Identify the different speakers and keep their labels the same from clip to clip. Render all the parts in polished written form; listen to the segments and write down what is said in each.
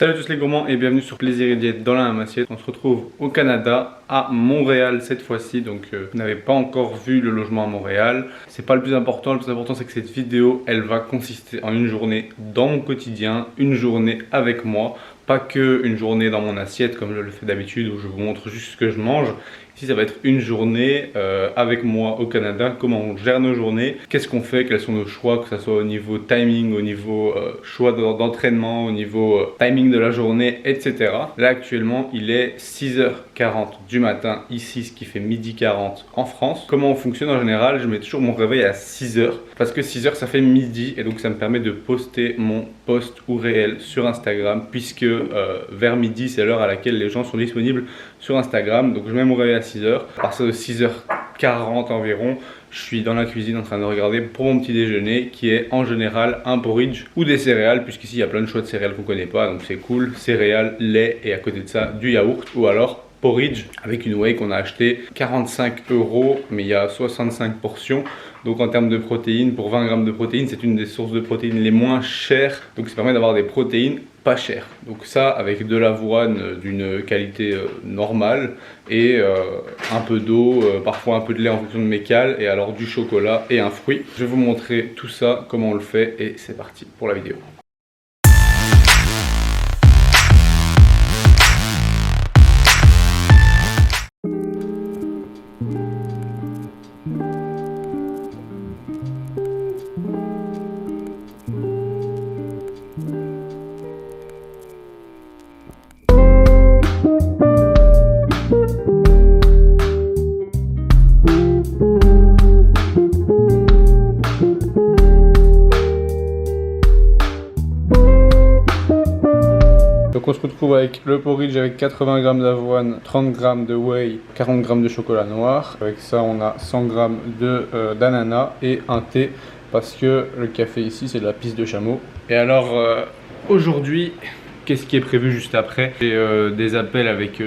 Speaker 1: Salut à tous les gourmands et bienvenue sur Plaisir et Diète dans la même assiette. On se retrouve au Canada, à Montréal cette fois-ci. Donc vous n'avez pas encore vu le logement à Montréal. C'est pas le plus important c'est que cette vidéo elle va consister en une journée dans mon quotidien, une journée avec moi. Pas que une journée dans mon assiette comme je le fais d'habitude où je vous montre juste ce que je mange. Ici ça va être une journée avec moi au Canada, comment on gère nos journées, qu'est-ce qu'on fait, quels sont nos choix, que ce soit au niveau timing, au niveau choix d'entraînement, au niveau timing de la journée, etc. Là actuellement il est 6h40 du matin ici, ce qui fait 12h40 en France. Comment on fonctionne en général? Je mets toujours mon réveil à 6h parce que 6h ça fait midi et donc ça me permet de poster mon post ou réel sur Instagram puisque vers midi c'est l'heure à laquelle les gens sont disponibles sur Instagram. Donc je mets mon réveil à 6h. À partir de 6h40 environ, je suis dans la cuisine en train de regarder pour mon petit déjeuner qui est en général un porridge ou des céréales, puisqu'ici il y a plein de choix de céréales qu'on ne connaît pas, donc c'est cool. Céréales, lait et à côté de ça du yaourt, ou alors porridge avec une whey qu'on a acheté 45 €, mais il y a 65 portions. Donc en termes de protéines, pour 20 grammes de protéines, c'est une des sources de protéines les moins chères. Donc ça permet d'avoir des protéines pas chères. Donc ça avec de l'avoine d'une qualité normale et un peu d'eau, parfois un peu de lait en fonction de mes cales, et alors du chocolat et un fruit. Je vais vous montrer tout ça, comment on le fait, et c'est parti pour la vidéo. Donc on se retrouve avec le porridge avec 80 g d'avoine, 30 g de whey, 40 g de chocolat noir. Avec ça on a 100 g d'ananas et un thé parce que le café ici c'est de la pisse de chameau. Et alors aujourd'hui, qu'est-ce qui est prévu juste après? J'ai des appels avec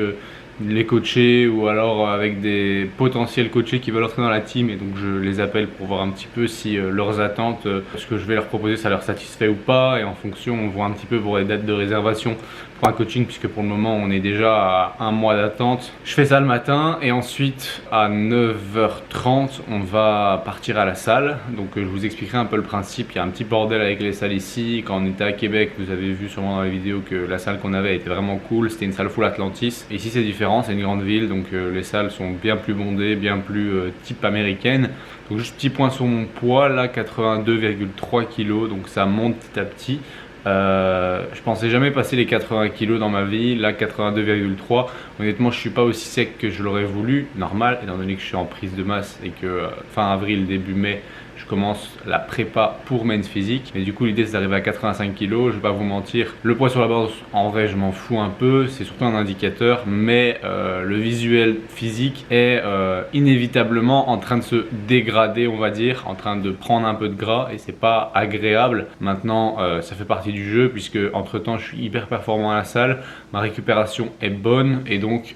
Speaker 1: les coachés ou alors avec des potentiels coachés qui veulent entrer dans la team, et donc je les appelle pour voir un petit peu si leurs attentes, ce que je vais leur proposer, ça leur satisfait ou pas, et en fonction on voit un petit peu pour les dates de réservation pour un coaching, puisque pour le moment on est déjà à un mois d'attente. Je fais ça le matin et ensuite à 9h30 on va partir à la salle. Donc je vous expliquerai un peu le principe. Il y a un petit bordel avec les salles ici. Quand on était à Québec, vous avez vu sûrement dans les vidéos que la salle qu'on avait était vraiment cool, c'était une salle full Atlantis. Et ici c'est différent, c'est une grande ville, donc les salles sont bien plus bondées, bien plus type américaine. Donc juste petit point sur mon poids, là 82,3 kg, donc ça monte petit à petit. Je pensais jamais passer les 80 kg dans ma vie, là 82,3. Honnêtement je suis pas aussi sec que je l'aurais voulu, normal étant donné que je suis en prise de masse et que fin avril début mai je commence la prépa pour Men's Physique. Mais du coup l'idée c'est d'arriver à 85 kg, je vais pas vous mentir, le poids sur la balance en vrai je m'en fous un peu, c'est surtout un indicateur, mais le visuel physique est inévitablement en train de se dégrader, on va dire, en train de prendre un peu de gras, et c'est pas agréable. Maintenant ça fait partie du jeu, puisque entre temps je suis hyper performant à la salle, ma récupération est bonne et donc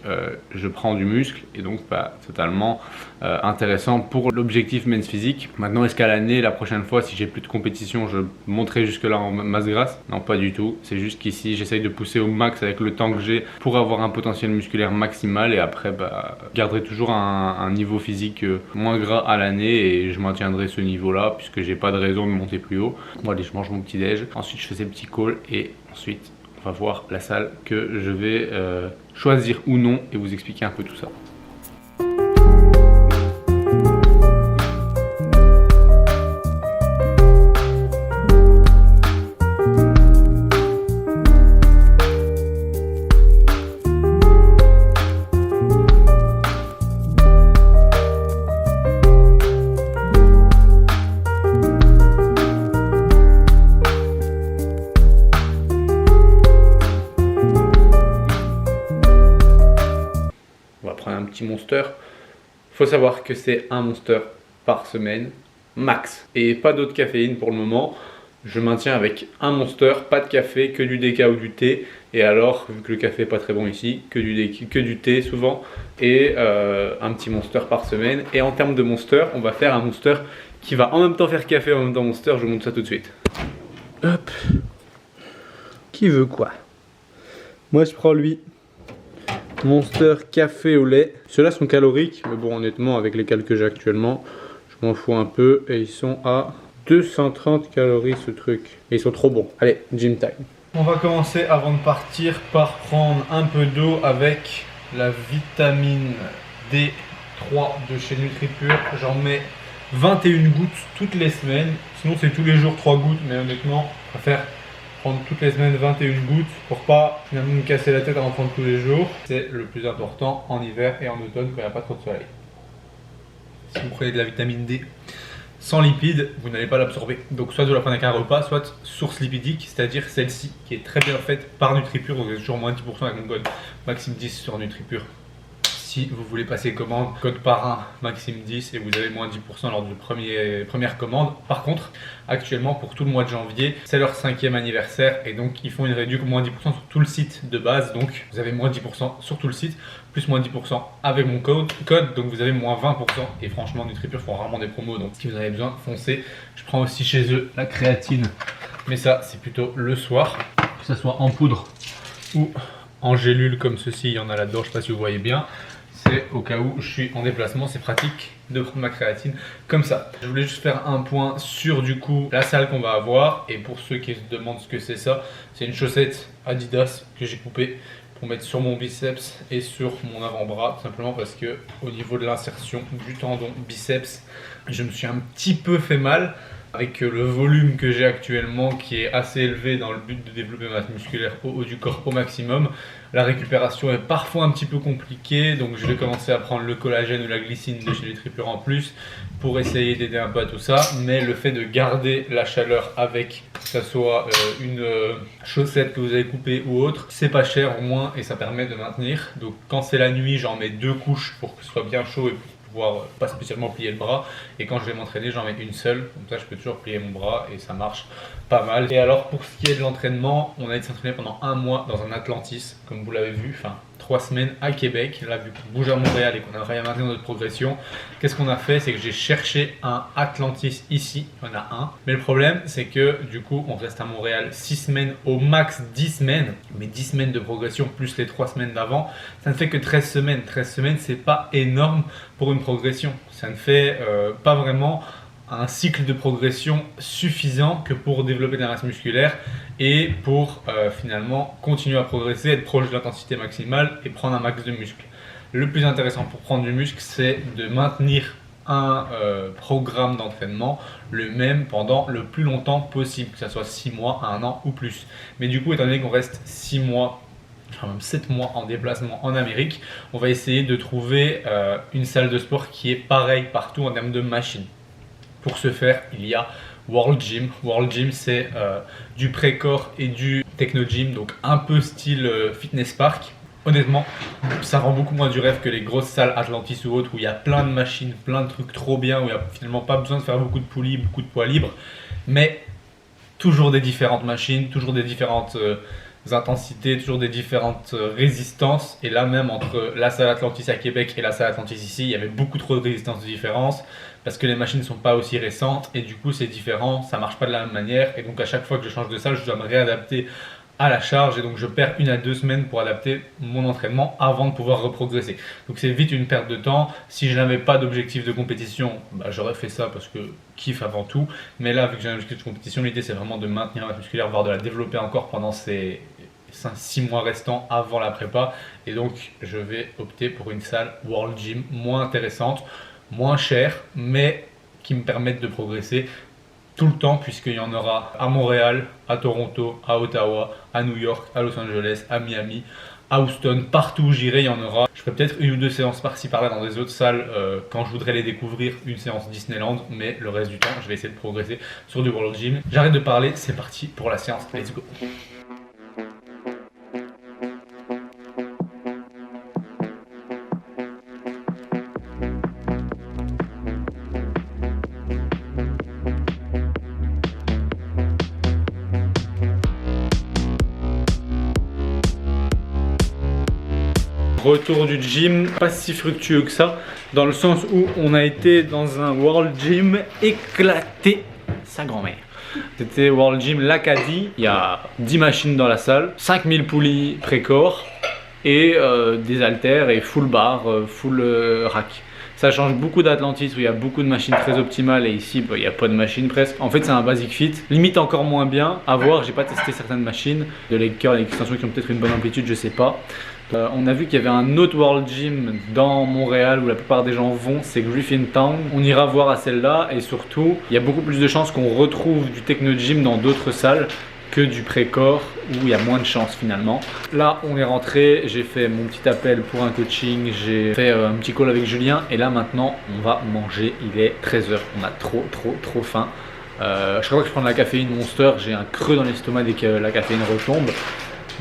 Speaker 1: je prends du muscle, et donc totalement intéressant pour l'objectif Men's Physique. Maintenant est-ce qu'à l'année, la prochaine fois, si j'ai plus de compétition, je monterai jusque là en masse grasse? Non, pas du tout, c'est juste qu'ici j'essaye de pousser au max avec le temps que j'ai pour avoir un potentiel musculaire maximal, et après je garderai toujours un niveau physique moins gras à l'année, et je maintiendrai ce niveau là puisque j'ai pas de raison de monter plus haut. Bon allez, je mange mon petit déj, ensuite je fais ces petits calls et ensuite on va voir la salle que je vais choisir ou non et vous expliquer un peu tout ça. Monster. Faut savoir que c'est un Monster par semaine max et pas d'autre caféine pour le moment. Je maintiens avec un Monster, pas de café, que du déca ou du thé. Et alors, vu que le café est pas très bon ici, que du thé souvent, et un petit Monster par semaine. Et en termes de Monster, on va faire un Monster qui va en même temps faire café, en même temps Monster. Je vous montre ça tout de suite. Hop. Qui veut quoi? Moi je prends lui. Monster café au lait. Ceux-là sont caloriques, mais bon honnêtement avec les calques que j'ai actuellement, je m'en fous un peu. Et ils sont à 230 calories ce truc. Et ils sont trop bons. Allez, gym time. On va commencer avant de partir par prendre un peu d'eau avec la vitamine D3 de chez NutriPure. J'en mets 21 gouttes toutes les semaines. Sinon c'est tous les jours 3 gouttes, mais honnêtement je préfère prendre toutes les semaines 21 gouttes pour pas finalement me casser la tête à en prendre tous les jours. C'est le plus important en hiver et en automne quand il n'y a pas trop de soleil. Si vous prenez de la vitamine D sans lipides, vous n'allez pas l'absorber. Donc soit vous la prenez avec un repas, soit source lipidique, c'est-à-dire celle-ci qui est très bien faite par NutriPure. Donc vous avez toujours moins 10% avec mon code Maxime10 sur NutriPure. Si vous voulez passer commande, code parrain Maxime10 et vous avez moins 10% lors de première commande. Par contre, actuellement pour tout le mois de janvier, c'est leur 5e anniversaire et donc ils font une réduction moins 10% sur tout le site de base. Donc vous avez moins 10% sur tout le site, plus moins 10% avec mon code, donc vous avez moins 20%. Et franchement, NutriPure font rarement des promos, donc si vous en avez besoin, foncez. Je prends aussi chez eux la créatine, mais ça c'est plutôt le soir, que ce soit en poudre ou en gélule comme ceci, il y en a là-dedans, je ne sais pas si vous voyez bien. C'est au cas où je suis en déplacement, c'est pratique de prendre ma créatine comme ça. Je voulais juste faire un point sur du coup la salle qu'on va avoir. Et pour ceux qui se demandent ce que c'est ça, c'est une chaussette Adidas que j'ai coupée pour mettre sur mon biceps et sur mon avant-bras, tout simplement parce que au niveau de l'insertion du tendon biceps, je me suis un petit peu fait mal. Avec le volume que j'ai actuellement qui est assez élevé dans le but de développer ma masse musculaire au haut du corps au maximum, la récupération est parfois un petit peu compliquée, donc je vais commencer à prendre le collagène ou la glycine de chez NutriPure en plus pour essayer d'aider un peu à tout ça. Mais le fait de garder la chaleur avec, que ce soit une chaussette que vous avez coupée ou autre, c'est pas cher au moins et ça permet de maintenir. Donc quand c'est la nuit, j'en mets 2 couches pour que ce soit bien chaud et pour pouvoir pas spécialement plier le bras, et quand je vais m'entraîner j'en mets une seule, comme ça je peux toujours plier mon bras et ça marche pas mal. Et alors pour ce qui est de l'entraînement, on a été s'entraîner pendant un mois dans un Atlantis comme vous l'avez vu, enfin 3 semaines à Québec. Là vu qu'on bouge à Montréal et qu'on a rien maintenu dans notre progression, qu'est-ce qu'on a fait, c'est que j'ai cherché un Atlantis ici, il y en a un, mais le problème c'est que du coup on reste à Montréal 6 semaines, au max 10 semaines, mais 10 semaines de progression plus les 3 semaines d'avant, ça ne fait que 13 semaines. 13 semaines c'est pas énorme pour une progression, ça ne fait pas vraiment un cycle de progression suffisant que pour développer de la masse musculaire et pour finalement continuer à progresser, être proche de l'intensité maximale et prendre un max de muscle. Le plus intéressant pour prendre du muscle, c'est de maintenir un programme d'entraînement le même pendant le plus longtemps possible, que ce soit 6 mois, 1 an ou plus. Mais du coup, étant donné qu'on reste 6 mois, enfin même 7 mois en déplacement en Amérique, on va essayer de trouver une salle de sport qui est pareille partout en termes de machines. Pour ce faire, il y a World Gym. World Gym, c'est du pré-corps et du techno-gym, donc un peu style fitness park. Honnêtement, ça rend beaucoup moins du rêve que les grosses salles Atlantis ou autres où il y a plein de machines, plein de trucs trop bien, où il n'y a finalement pas besoin de faire beaucoup de poulies, beaucoup de poids libres, mais toujours des différentes machines, toujours des différentes intensités, toujours des différentes résistances. Et là même entre la salle Atlantis à Québec et la salle Atlantis ici, il y avait beaucoup trop de résistance de différence parce que les machines ne sont pas aussi récentes et du coup c'est différent, ça marche pas de la même manière, et donc à chaque fois que je change de salle je dois me réadapter à la charge et donc je perds 1 à 2 semaines pour adapter mon entraînement avant de pouvoir reprogresser. Donc c'est vite une perte de temps. Si je n'avais pas d'objectif de compétition, j'aurais fait ça parce que kiff avant tout, mais là vu que j'ai un objectif de compétition, l'idée c'est vraiment de maintenir la masse musculaire, voire de la développer encore pendant ces 6 mois restants avant la prépa, et donc je vais opter pour une salle World Gym moins intéressante, moins chère, mais qui me permettent de progresser tout le temps, puisqu'il y en aura à Montréal, à Toronto, à Ottawa, à New York, à Los Angeles, à Miami, à Houston, partout où j'irai, il y en aura. Je ferai peut-être 1 ou 2 séances par-ci par-là dans des autres salles quand je voudrais les découvrir, une séance Disneyland, mais le reste du temps, je vais essayer de progresser sur du World Gym. J'arrête de parler, c'est parti pour la séance, let's go. Retour du gym, pas si fructueux que ça, dans le sens où on a été dans un World Gym éclaté sa grand-mère.
Speaker 2: C'était World Gym l'Acadie. Il y a 10 machines dans la salle, 5000 poulies pré-corps et des haltères et full bar, full rack. Ça change beaucoup d'Atlantis où il y a beaucoup de machines très optimales et ici il n'y a pas de machines presque. En fait c'est un basic fit, limite encore moins bien. À voir, j'ai pas testé certaines machines, de leg curl et extensions qui ont peut-être une bonne amplitude, je sais pas. On a vu qu'il y avait un autre World Gym dans Montréal où la plupart des gens vont, c'est Griffintown. On ira voir à celle-là et surtout il y a beaucoup plus de chances qu'on retrouve du Techno Gym dans d'autres salles que du pré-corps où il y a moins de chance finalement. Là on est rentré, j'ai fait mon petit appel pour un coaching, j'ai fait un petit call avec Julien et là maintenant on va manger, il est 13 h, on a trop faim. Je crois que je prends de la caféine Monster, j'ai un creux dans l'estomac dès que la caféine retombe.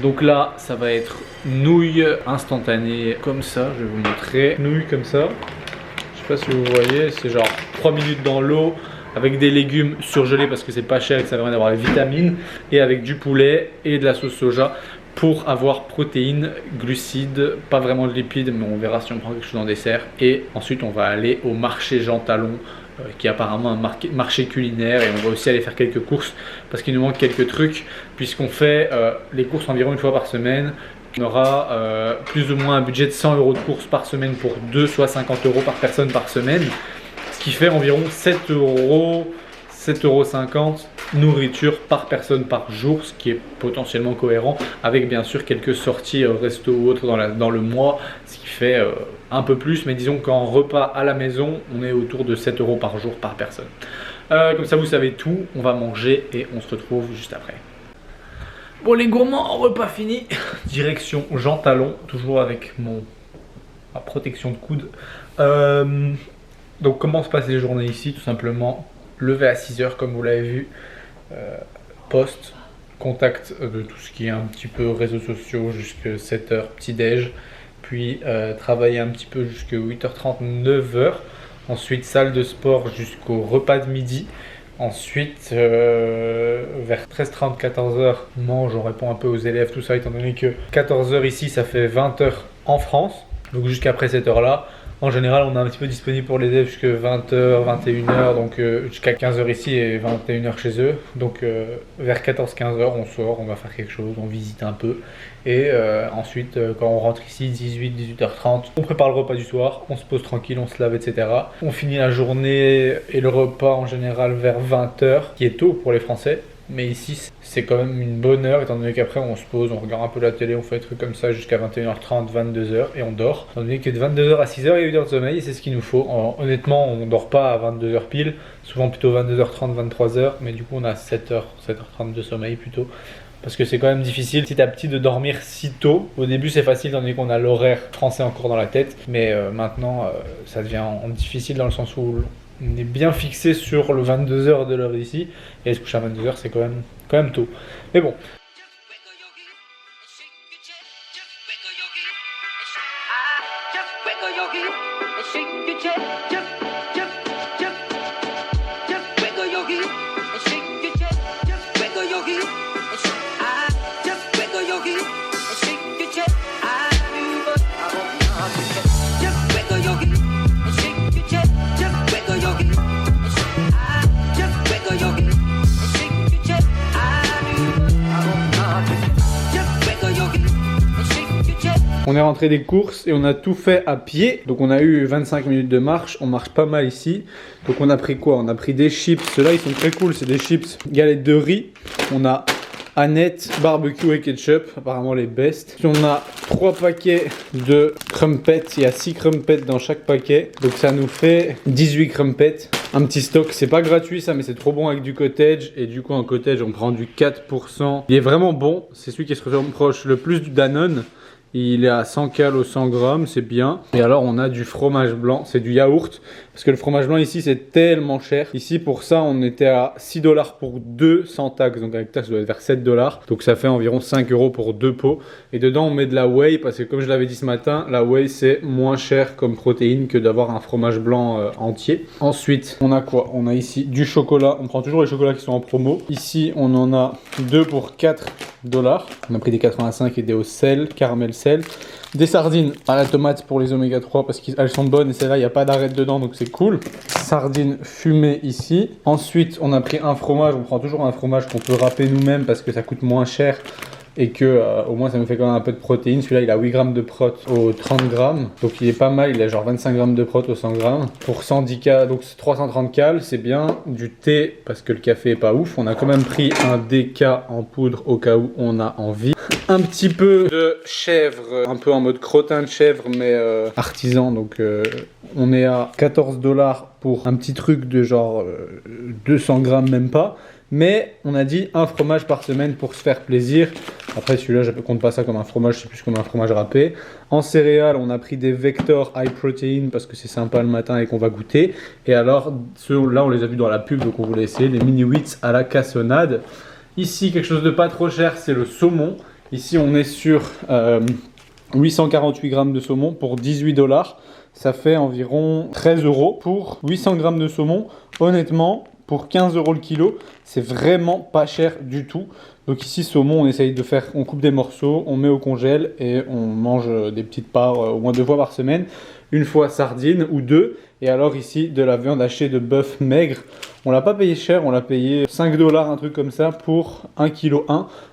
Speaker 2: Donc là ça va être nouilles instantanées comme ça, je vais vous montrer. Nouilles comme ça, je sais pas si vous voyez, c'est genre 3 minutes dans l'eau avec des légumes surgelés parce que c'est pas cher et que ça permet d'avoir les vitamines, et avec du poulet et de la sauce soja pour avoir protéines, glucides, pas vraiment de lipides, mais on verra si on prend quelque chose en dessert. Et ensuite on va aller au marché Jean Talon qui est apparemment un marché culinaire, et on va aussi aller faire quelques courses parce qu'il nous manque quelques trucs puisqu'on fait les courses environ une fois par semaine. On aura plus ou moins un budget de 100 € de courses par semaine pour deux, soit 50 € par personne par semaine. Qui fait environ 7 €, 7,50 € nourriture par personne par jour, ce qui est potentiellement cohérent avec bien sûr quelques sorties resto ou autres dans le mois, ce qui fait un peu plus, mais disons qu'en repas à la maison, on est autour de 7 € par jour par personne. Comme ça vous savez tout, on va manger et on se retrouve juste après. Bon les gourmands, repas fini, direction Jean Talon, toujours avec ma protection de coude. Donc comment se passent les journées ici? Tout simplement lever à 6 h comme vous l'avez vu, poste, contact de tout ce qui est un petit peu réseaux sociaux jusqu'à 7 h, petit déj, puis travailler un petit peu jusqu'à 8h30, 9 h, ensuite salle de sport jusqu'au repas de midi, ensuite vers 13h30, 14 h mange, on répond un peu aux élèves, tout ça, étant donné que 14 h ici ça fait 20 h en France, donc jusqu'après cette heure là. En général, on est un petit peu disponible pour les élèves jusqu'à 20 h, 21 h, donc jusqu'à 15 h ici et 21 h chez eux. Donc vers 14-15 h, on sort, on va faire quelque chose, on visite un peu. Et ensuite, quand on rentre ici, 18-18h30, on prépare le repas du soir, on se pose tranquille, on se lave, etc. On finit la journée et le repas en général vers 20 h, qui est tôt pour les Français. Mais ici c'est quand même une bonne heure étant donné qu'après on se pose, on regarde un peu la télé, on fait des trucs comme ça jusqu'à 21h30, 22h et on dort. Étant donné que de 22h à 6h il y a 8 h de sommeil et c'est ce qu'il nous faut. Honnêtement on dort pas à 22h pile, souvent plutôt 22h30, 23h, mais du coup on a 7h, 7h30 de sommeil plutôt. Parce que c'est quand même difficile petit à petit de dormir si tôt. Au début c'est facile étant donné qu'on a l'horaire français encore dans la tête, mais maintenant ça devient difficile dans le sens où on est bien fixé sur le 22 h de l'heure d'ici, et se coucher à 22 h c'est quand même tôt. Mais bon. On est rentré des courses et on a tout fait à pied. Donc on a eu 25 minutes de marche, on marche pas mal ici. Donc on a pris quoi? On a pris des chips, ceux-là ils sont très cool, c'est des chips galettes de riz. On a Annette, barbecue et ketchup, apparemment les best. On a 3 paquets de crumpets, il y a 6 crumpets dans chaque paquet. Donc ça nous fait 18 crumpets. Un petit stock, c'est pas gratuit ça, mais c'est trop bon avec du cottage. Et du coup en cottage on prend du 4%. Il est vraiment bon, c'est celui qui se rapproche le plus du Danone. Il est à 100 cal au 100 grammes, c'est bien. Et alors on a du fromage blanc, c'est du yaourt. Parce que le fromage blanc ici c'est tellement cher. Ici pour ça on était à 6 $ pour 2 sans taxe. Donc avec taxe ça doit être vers 7 $. Donc ça fait environ 5 € pour 2 pots. Et dedans on met de la whey parce que comme je l'avais dit ce matin, la whey c'est moins cher comme protéine que d'avoir un fromage blanc entier. Ensuite
Speaker 1: On a quoi? On a ici du chocolat. On prend toujours les chocolats qui sont en promo. Ici, on en a 2 pour 4 $. On a pris des 85 et des au sel, caramel sel. Des sardines à la tomate pour les oméga 3 parce qu'elles sont bonnes et celle-là, il n'y a pas d'arête dedans donc c'est cool. Sardines fumées ici. Ensuite, on a pris un fromage. On prend toujours un fromage qu'on peut râper nous-mêmes parce que ça coûte moins cher. Et que au moins ça nous fait quand même un peu de protéines. Celui-là il a 8 grammes de prot au 30 grammes. Donc il est pas mal, il a genre 25 grammes de prot au 100 grammes. Pour 110 cal, donc 330 cal, c'est bien. Du thé parce que le café est pas ouf. On a quand même pris un DK en poudre au cas où on a envie. Un petit peu de chèvre, un peu en mode crottin de chèvre mais artisan. Donc on est à 14 $ pour un petit truc de genre 200 grammes même pas. Mais on a dit un fromage par semaine pour se faire plaisir. Après celui-là je ne compte pas ça comme un fromage, c'est plus comme un fromage râpé. En céréales on a pris des Vector High Protein parce que c'est sympa le matin et qu'on va goûter. Et alors ceux-là on les a vus dans la pub donc on voulait essayer les mini wheats à la cassonade. Ici quelque chose de pas trop cher, c'est le saumon. Ici on est sur 848 grammes de saumon pour 18 $. Ça fait environ 13 € pour 800 grammes de saumon. Honnêtement, pour 15 € le kilo, c'est vraiment pas cher du tout. Donc ici, saumon, on essaye de faire, on coupe des morceaux, on met au congèle et on mange des petites parts au moins 2 fois par semaine. Une fois sardine ou 2. Et alors ici, de la viande hachée de bœuf maigre. On l'a pas payé cher, on l'a payé 5 $, un truc comme ça, pour 1,1 kg.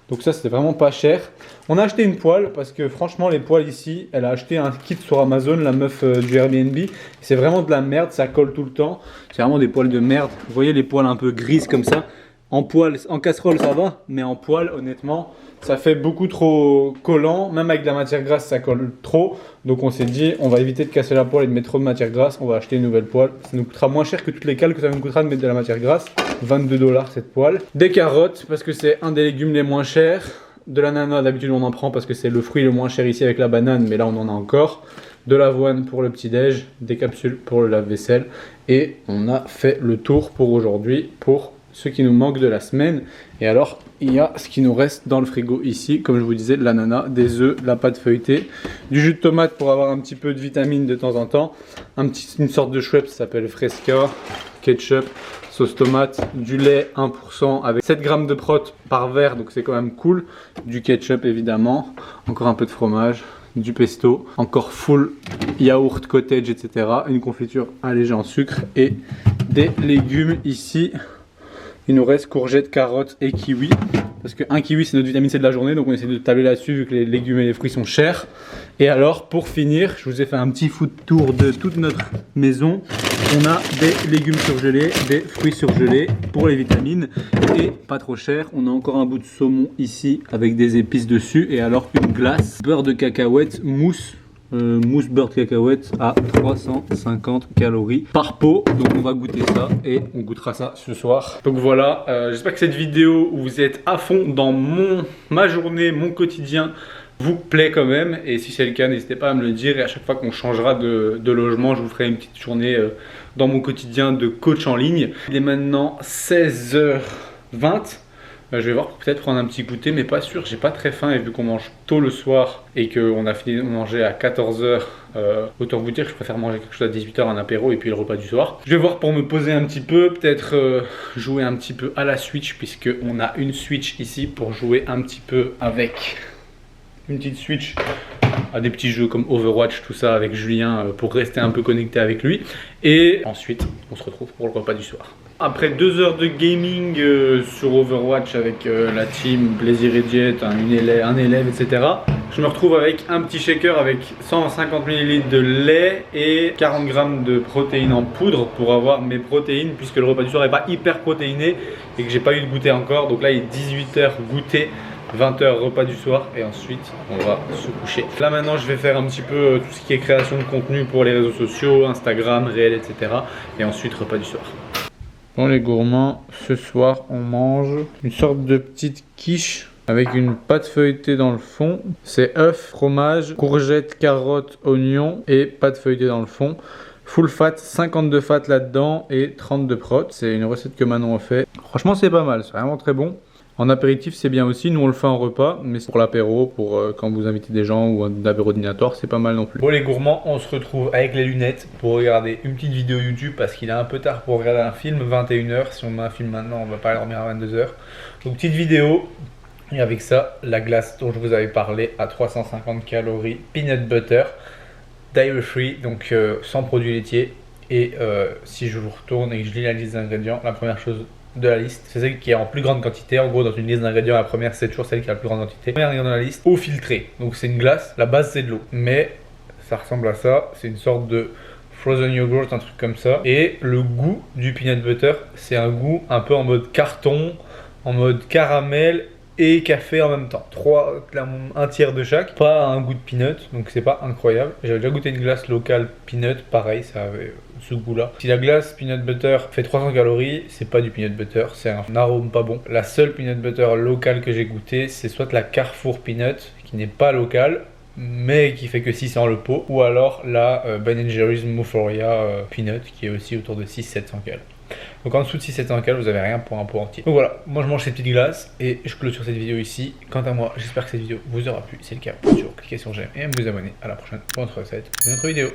Speaker 1: Donc ça, c'était vraiment pas cher. On a acheté une poêle parce que franchement, les poêles ici, elle a acheté un kit sur Amazon, la meuf du Airbnb. C'est vraiment de la merde, ça colle tout le temps. C'est vraiment des poêles de merde. Vous voyez les poêles un peu grises comme ça. En poêle, en casserole ça va, mais en poêle honnêtement ça fait beaucoup trop collant, même avec de la matière grasse ça colle trop. Donc on s'est dit on va éviter de casser la poêle et de mettre trop de matière grasse, on va acheter une nouvelle poêle. Ça nous coûtera moins cher que toutes les cales que ça nous coûtera de mettre de la matière grasse. 22 $ cette poêle. Des carottes parce que c'est un des légumes les moins chers. De l'ananas d'habitude on en prend parce que c'est le fruit le moins cher ici avec la banane, mais là on en a encore. De l'avoine pour le petit-déj, des capsules pour le lave-vaisselle. Et on a fait le tour pour aujourd'hui pour ce qui nous manque de la semaine. Et alors il y a ce qui nous reste dans le frigo ici, comme je vous disais, de l'ananas, des œufs, la pâte feuilletée, du jus de tomate pour avoir un petit peu de vitamine de temps en temps, une sorte de Schweppes, ça s'appelle Fresca, ketchup, sauce tomate, du lait 1% avec 7 grammes de prot par verre, donc c'est quand même cool, du ketchup évidemment, encore un peu de fromage, du pesto, encore full yaourt cottage, etc. Une confiture allégée en sucre et des légumes ici. Il nous reste courgettes, carottes et kiwi. Parce qu'un kiwi c'est notre vitamine C de la journée, donc on essaie de tabler là-dessus vu que les légumes et les fruits sont chers. Et alors pour finir, je vous ai fait un petit food tour de toute notre maison. On a des légumes surgelés, des fruits surgelés pour les vitamines et pas trop cher. On a encore un bout de saumon ici avec des épices dessus et alors une glace, beurre de cacahuète, mousse beurre de cacahuète à 350 calories par pot. Donc on va goûter ça et on goûtera ça ce soir. Donc voilà, j'espère que cette vidéo où vous êtes à fond dans ma journée, mon quotidien vous plaît quand même. Et si c'est le cas, n'hésitez pas à me le dire. Et à chaque fois qu'on changera de logement, je vous ferai une petite journée dans mon quotidien de coach en ligne. Il est maintenant 16h20. Je vais voir pour peut-être prendre un petit goûter, mais pas sûr, j'ai pas très faim. Et vu qu'on mange tôt le soir et qu'on a fini de manger à 14h, autant vous dire que je préfère manger quelque chose à 18h, un apéro et puis le repas du soir. Je vais voir pour me poser un petit peu, peut-être jouer un petit peu à la Switch, puisqu'on a une Switch ici pour jouer un petit peu avec une petite Switch à des petits jeux comme Overwatch, tout ça avec Julien pour rester un peu connecté avec lui. Et ensuite, on se retrouve pour le repas du soir. Après 2 heures de gaming sur Overwatch avec la team, Plaisir et Diet, un élève, etc. Je me retrouve avec un petit shaker avec 150 ml de lait et 40 grammes de protéines en poudre pour avoir mes protéines, puisque le repas du soir n'est pas hyper protéiné et que j'ai pas eu de goûter encore. Donc là il est 18h goûter, 20h repas du soir et ensuite on va se coucher. Là maintenant je vais faire un petit peu tout ce qui est création de contenu pour les réseaux sociaux, Instagram, réel, etc. Et ensuite repas du soir. Bon les gourmands, ce soir on mange une sorte de petite quiche avec une pâte feuilletée dans le fond. C'est œufs, fromage, courgettes, carottes, oignons et pâte feuilletée dans le fond. Full fat, 52 fat là-dedans et 30 de prot. C'est une recette que Manon a fait. Franchement c'est pas mal, c'est vraiment très bon. En apéritif, c'est bien aussi. Nous, on le fait en repas, mais c'est pour l'apéro, pour quand vous invitez des gens ou un apéro dînatoire, c'est pas mal non plus. Bon, les gourmands, on se retrouve avec les lunettes pour regarder une petite vidéo YouTube parce qu'il est un peu tard pour regarder un film, 21h. Si on met un film maintenant, on va pas dormir à 22h. Donc, petite vidéo. Et avec ça, la glace dont je vous avais parlé à 350 calories, peanut butter, dairy free, donc sans produits laitiers. Et si je vous retourne et que je lis la liste d'ingrédients, la première chose de la liste, c'est celle qui est en plus grande quantité. En gros, dans une liste d'ingrédients, la première c'est toujours celle qui a la plus grande quantité. Première ingrédient dans la liste, eau filtrée. Donc c'est une glace, la base c'est de l'eau. Mais ça ressemble à ça, c'est une sorte de frozen yogurt, un truc comme ça. Et le goût du peanut butter, c'est un goût un peu en mode carton, en mode caramel et café en même temps. Un tiers de chaque. Pas un goût de peanut, donc c'est pas incroyable. J'avais déjà goûté une glace locale peanut, pareil, ça avait ce goût-là. Si la glace peanut butter fait 300 calories, c'est pas du peanut butter, c'est un arôme pas bon. La seule peanut butter locale que j'ai goûté, c'est soit la Carrefour Peanut, qui n'est pas locale, mais qui fait que 600 le pot, ou alors la Ben Jerry's Euphoria Peanut, qui est aussi autour de 600-700 cal. Donc en dessous de 600-700 cal, vous avez rien pour un pot entier. Donc voilà, moi je mange ces petites glaces et je clôture cette vidéo ici. Quant à moi, j'espère que cette vidéo vous aura plu. Si c'est le cas, bien sûr, cliquez sur j'aime et vous abonner. À la prochaine pour une autre recette, une autre vidéo.